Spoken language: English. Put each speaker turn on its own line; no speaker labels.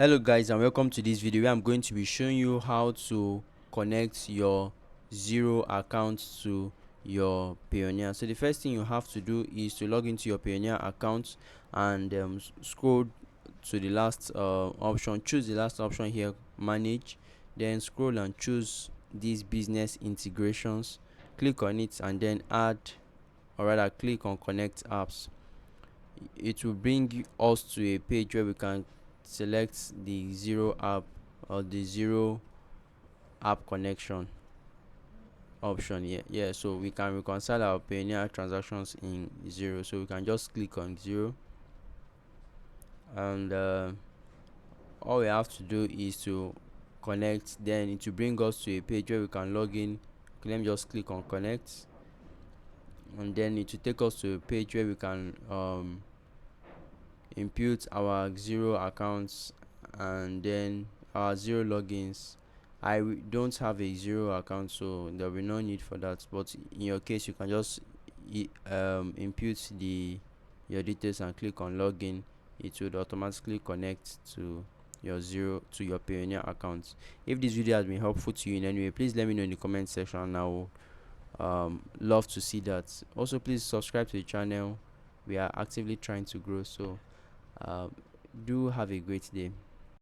Hello guys, and welcome to this video where I'm going to be showing you how to connect your Xero account to your Payoneer. So the first thing you have to do is to log into your Payoneer account and scroll to the last option. Choose the last option here, manage, then scroll and choose these business integrations. Click on it and then add, or rather click on connect apps. It will bring us to a page where we can select the Xero app or the Xero app connection option here. Yeah, so we can reconcile our Payoneer transactions in Xero. So we can just click on Xero, and all we have to do is to connect. Then it will bring us to a page where we can log in. Let me just click on connect, and then it will take us to a page where we can input our Xero accounts and then our Xero logins. Don't have a Xero account, so there will be no need for that, but in your case you can just input the your details and click on login. It would automatically connect to your Xero to your Payoneer account. If this video has been helpful to you in any way, please let me know in the comment section, and I will love to see that. Also, please subscribe to the channel. We are actively trying to grow, so uh, do have a great day.